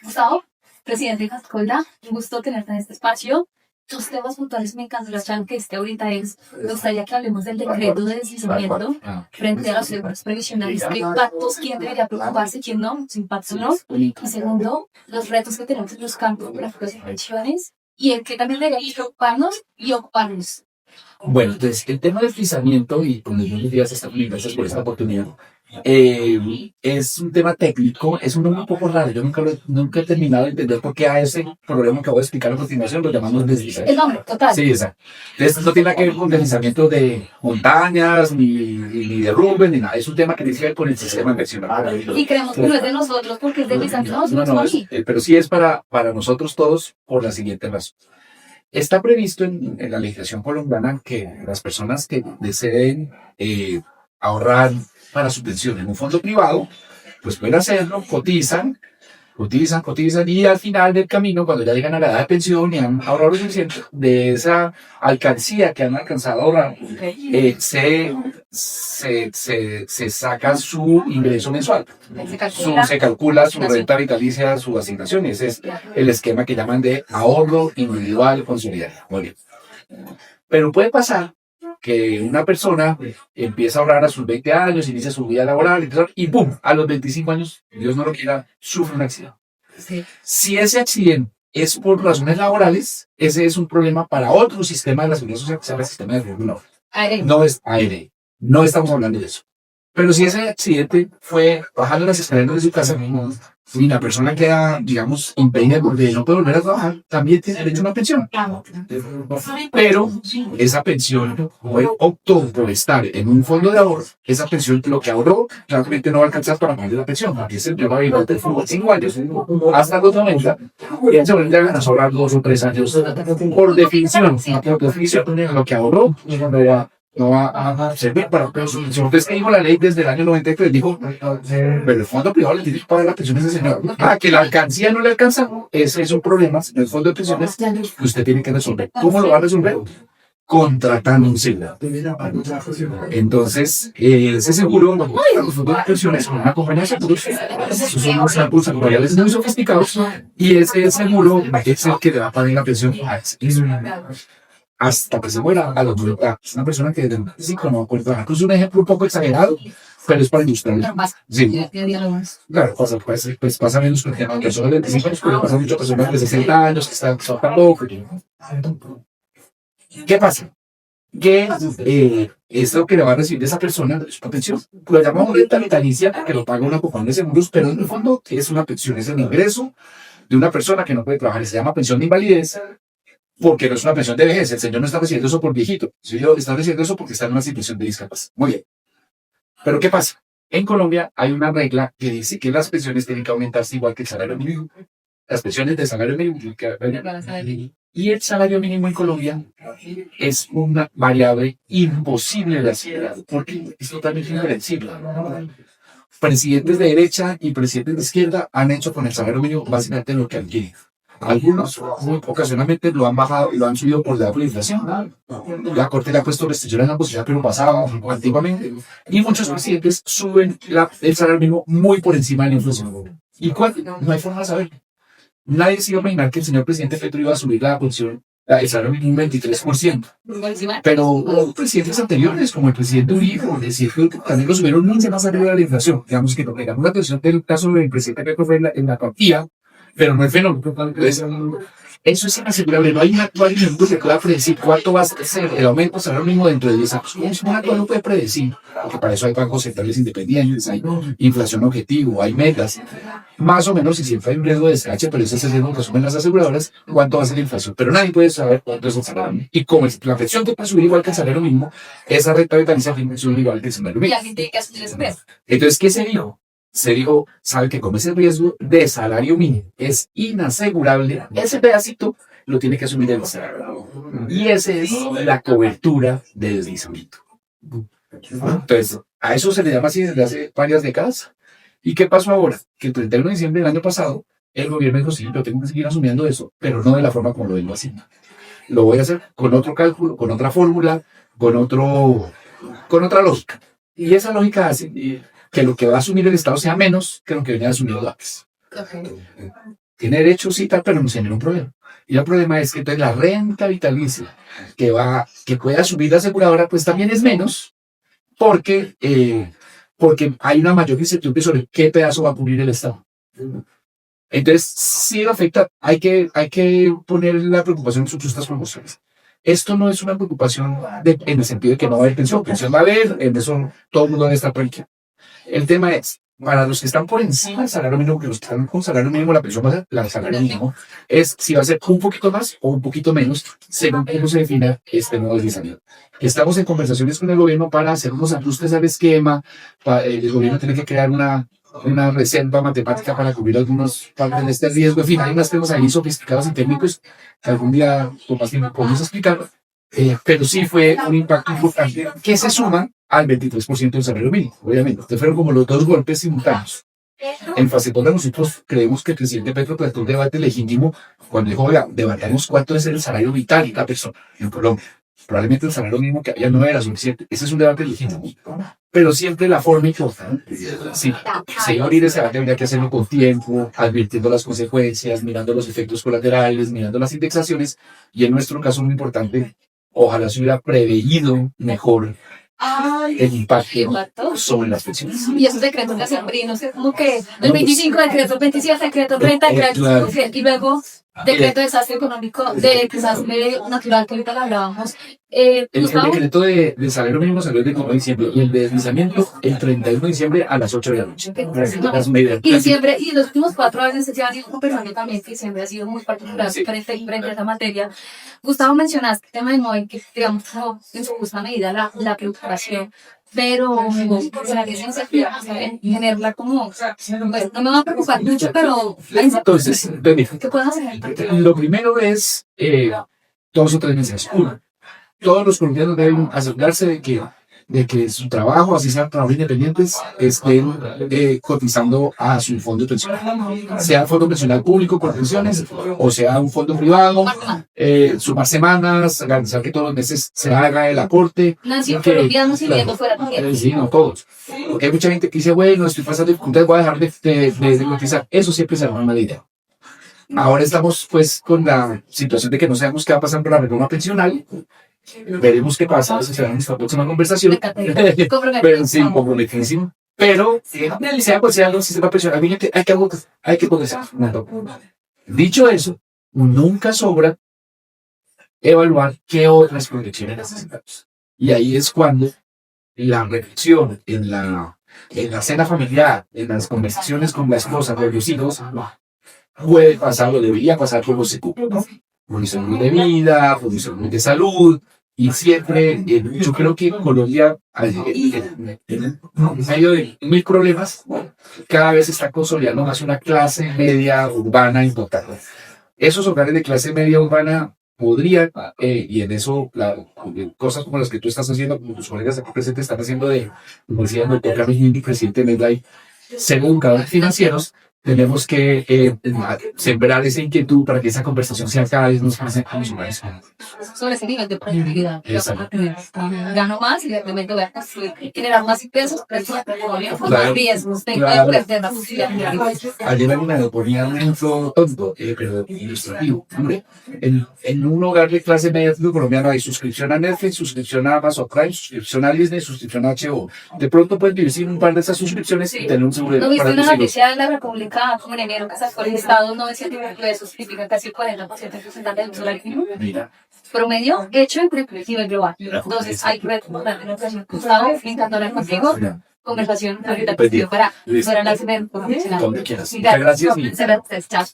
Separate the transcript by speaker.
Speaker 1: Gustavo, presidente de Cascolda, un gusto tenerte en este espacio. Dos temas puntuales me encantaría que ahorita me gustaría que hablemos del decreto de deslizamiento frente a los seguros previsionales. ¿Qué impactos? ¿Quién debería preocuparse? ¿Quién no? ¿Sin impactos no? Y segundo, los retos que tenemos en los campos gráficos y pensiones y el que también debería preocuparnos y ocuparnos.
Speaker 2: Bueno, entonces el tema del deslizamiento, y con los días está muy gracias por esta oportunidad, es un tema técnico, es un nombre un poco raro, yo nunca he terminado de entender por qué a ese problema que acabo de explicar a continuación lo llamamos deslizamiento.
Speaker 1: El nombre, total.
Speaker 2: Sí, exacto. Entonces no tiene nada que ver con deslizamiento de montañas, ni derrumbes, ni nada, es un tema que tiene que ver con el sistema inversional.
Speaker 1: Y creemos que no es de nosotros porque es deslizamiento,
Speaker 2: No, pero sí es para nosotros todos por la siguiente razón. Está previsto en la legislación colombiana que las personas que deseen ahorrar para su pensión en un fondo privado, pues pueden hacerlo, cotizan, y al final del camino, cuando ya llegan a la edad de pensión y han ahorrado lo suficiente de esa alcancía que han alcanzado a ahorrar, se saca su ingreso mensual. Se calcula su renta vitalicia, su asignación, y ese es el esquema que llaman de ahorro individual consolidado. Muy bien. Pero puede pasar que una persona empieza a ahorrar a sus 20 años, inicia su vida laboral, y ¡pum!, a los 25 años, Dios no lo quiera, sufre un accidente.
Speaker 1: Sí.
Speaker 2: Si ese accidente es por razones laborales, ese es un problema para otro sistema de la seguridad social, que se llama el sistema de seguro. No es ARE. No estamos hablando de eso. Pero si ese accidente fue bajando las escaleras de su casa y la persona queda, digamos, impedida porque no puede volver a trabajar, también tiene derecho a una pensión. Pero esa pensión optó por estar en un fondo de ahorro. Esa pensión, lo que ahorró, realmente no va a alcanzar para pagar la pensión. Aquí es el tema de 5 años hasta los 90. Y en ese momento ya ganas ahorrar 2 o 3 años. Por definición, lo que ahorró no va a servir para pensión. Entonces, ¿qué dijo la ley desde el año 93? Dijo, pero el fondo privado le tiene que pagar la pensión a ese señor. Que la alcancía no le alcanza, ese es un problema. En el fondo de pensiones, que usted tiene que resolver. ¿Cómo lo va a resolver? Contratando un seguro. Entonces, ese seguro, los fondos de pensiones son una compañía de seguros, son unos seguros actuariales muy sofisticados, y ese seguro es el que le va a pagar la pensión a ese hasta que se muera a los 90. Es una persona que desde el 25 no puede trabajar. Es un ejemplo un poco exagerado, pero es para industrial. Sí. Claro, pues pasa menos porque las personas de 25 años, pero pasa mucho personas de 60 años que están trabajando. ¿Qué pasa? Que esto que le va a recibir esa persona es una pensión. Lo llamamos renta vitalicia porque lo paga una compañía de seguros, pero en el fondo es una pensión, es el ingreso de una persona que no puede trabajar. Se llama pensión de invalidez, porque no es una pensión de vejez. El señor no está recibiendo eso por viejito. El señor está recibiendo eso porque está en una situación de discapacidad. Muy bien. Pero ¿qué pasa? En Colombia hay una regla que dice que las pensiones tienen que aumentarse igual que el salario mínimo. Las pensiones de salario mínimo. Y el salario mínimo en Colombia es una variable imposible de hacer porque es totalmente impredecible. Presidentes de derecha y presidentes de izquierda han hecho con el salario mínimo básicamente lo que han querido. Algunos ocasionalmente lo han bajado y lo han subido por la inflación. La Corte le ha puesto restricciones a la posibilidad, pero pasaba antiguamente. Y muchos presidentes suben el salario mínimo muy por encima de la inflación. ¿Y cuál? No hay forma de saber. Nadie se iba a imaginar que el señor presidente Petro iba a subir la pensión, el salario mínimo un 23%. Pero presidentes anteriores, como el presidente Uribe, también lo subieron mucho más arriba de la inflación. Digamos que lo que ganó la atención del caso del presidente Petro fue en la cuantía, pero no el fenómeno. Eso es inasegurable. No hay un actuario en el mundo que pueda predecir cuánto va a ser el aumento del salario mínimo dentro de 10 años. Un actuario no puede predecir, porque para eso hay bancos centrales independientes, hay inflación objetivo, hay metas. Más o menos, y siempre hay un riesgo de descache, pero ese es el riesgo que asumen las aseguradoras, cuánto va a ser la inflación. Pero nadie puede saber cuánto es el salario mínimo. Y como la inflación te puede subir igual que el salario mínimo, esa renta vitalicia tiene que subir igual que el salario mínimo.
Speaker 1: Y alguien tiene que asumir ese riesgo.
Speaker 2: Entonces, ¿qué se dijo? Se dijo, sabe que como ese riesgo de salario mínimo es inasegurable, ese pedacito lo tiene que asumir el Estado. Y esa es la cobertura de deslizamiento. Entonces, a eso se le llama así desde hace varias décadas. ¿Y qué pasó ahora? Que el 31 de diciembre del año pasado, el gobierno dijo, sí, yo tengo que seguir asumiendo eso, pero no de la forma como lo vengo haciendo. Lo voy a hacer con otro cálculo, con otra fórmula, con otra lógica. Y esa lógica hace que lo que va a asumir el Estado sea menos que lo que venía asumiendo antes. Tiene derecho sí tal, pero nos genera un problema. Y el problema es que entonces la renta vitalicia que puede asumir la aseguradora, pues también es menos, porque, porque hay una mayor incertidumbre sobre qué pedazo va a cubrir el Estado. Entonces, sí afecta, hay que poner la preocupación en sus justas proporciones. Esto no es una preocupación en el sentido de que no va a haber pensión va a haber, en eso todo el mundo debe estar tranquilo. El tema es, para los que están por encima del salario mínimo, que los que están con salario mínimo, la pensión más la del salario mínimo, es si va a ser un poquito más o un poquito menos, según cómo se defina este nuevo deslizamiento. Estamos en conversaciones con el gobierno para hacer unos ajustes al esquema, el gobierno tiene que crear una reserva matemática para cubrir algunos partes de este riesgo. En fin, hay unos temas ahí sofisticados y técnicos que algún día con más tiempo podemos explicar, pero sí fue un impacto importante que se suma al 23% del salario mínimo, obviamente. Entonces fueron como los dos golpes simultáneos. En fase 2 nosotros creemos que el presidente Petro planteó un debate legítimo cuando dijo, oiga, debatamos cuánto es el salario vital de la persona en Colombia. Probablemente el salario mínimo que había no era suficiente. Ese es un debate legítimo. Pero siempre la forma importa. Sí, señor Ires, tendría que hacerlo con tiempo, advirtiendo las consecuencias, mirando los efectos colaterales, mirando las indexaciones. Y en nuestro caso muy importante, ojalá se hubiera preveído mejor el impacto sobre las pensiones.
Speaker 1: Y esos decretos de sembrinos, como que el 25, decreto 27, decreto 30, decreto y luego decreto de desastre económico, de desastre natural, que ahorita lo hablábamos.
Speaker 2: El decreto de salario mínimo salió el 29 de diciembre y el de deslizamiento el 31 de diciembre a las 8 de la noche.
Speaker 1: Y diciembre, y los últimos 4 años se han ido conversando también, que diciembre ha sido muy particular frente a esa materia. Gustavo, mencionaste el tema del móvil, que digamos, en su justa medida la preocupación, pero la licencia tenerla como, pues, no me va a preocupar mucho, pero
Speaker 2: entonces,
Speaker 1: ¿qué puedo hacer?
Speaker 2: Lo primero es 2 o 3 mensajes. Uno, todos los colombianos deben asegurarse de que su trabajo, así sea trabajo independientes, estén cotizando a su fondo de pensión. Sea fondo pensional público por pensiones o sea un fondo privado, sumar semanas, garantizar que todos los meses se haga el aporte.
Speaker 1: Colombianos y viendo fuera también.
Speaker 2: Sí, no todos. Porque hay mucha gente que dice, bueno, estoy pasando dificultades, voy a dejar de cotizar. Eso siempre será una mala idea. Ahora estamos pues con la situación de que no sabemos qué va a pasar con la reforma pensional. Veremos qué pasa, esa será nuestra próxima conversación. Pero sí, comprometidísimo. Pero, sea cual sea el sistema pensional, hay que comenzar. Dicho eso, nunca sobra evaluar qué otras proyecciones necesitamos. Y ahí es cuando la reflexión en la cena familiar, en las conversaciones con la esposa, con los hijos, puede pasar o debería pasar por los seguros, ¿no? Por mi seguro de vida, por mi seguro de salud, y siempre, yo creo que Colombia, en medio de mil problemas, cada vez está consolidando más una clase media urbana importante. Esos hogares de clase media urbana podrían, y en eso, cosas como las que tú estás haciendo, como tus colegas aquí presentes están haciendo como decía el doctor Carlos Gindi, presidente de MedLife, ser educadores financieros, tenemos que sembrar esa inquietud para que esa conversación sea cada vez más presente con los humanos.
Speaker 1: Sobre ese nivel de productividad. Gano más y de repente voy a construir, generar más ingresos, más riesgos, tengo que perder la posibilidad.
Speaker 2: Ayer me ponía un ejemplo tonto, pero ilustrativo. Hombre, en un hogar de clase media colombiana hay suscripción a Netflix, suscripción a Amazon Prime, suscripción a Disney, suscripción a HBO. De pronto puedes vivir sin un par de esas suscripciones y tener un seguro
Speaker 1: ¿No
Speaker 2: para
Speaker 1: viste
Speaker 2: tus
Speaker 1: una
Speaker 2: hijos?
Speaker 1: noticia de la República como en enero que sacó el Estado 900 pesos, significa casi el 40% del porcentaje del salario mínimo?
Speaker 2: Mira.
Speaker 1: Promedio hecho entre el nivel global. Entonces hay que recomendar una ocasión. Gustavo, me encantó hablar contigo. Conversación ahorita para la profesional.
Speaker 2: Donde quieras. Muchas gracias.
Speaker 1: Chao.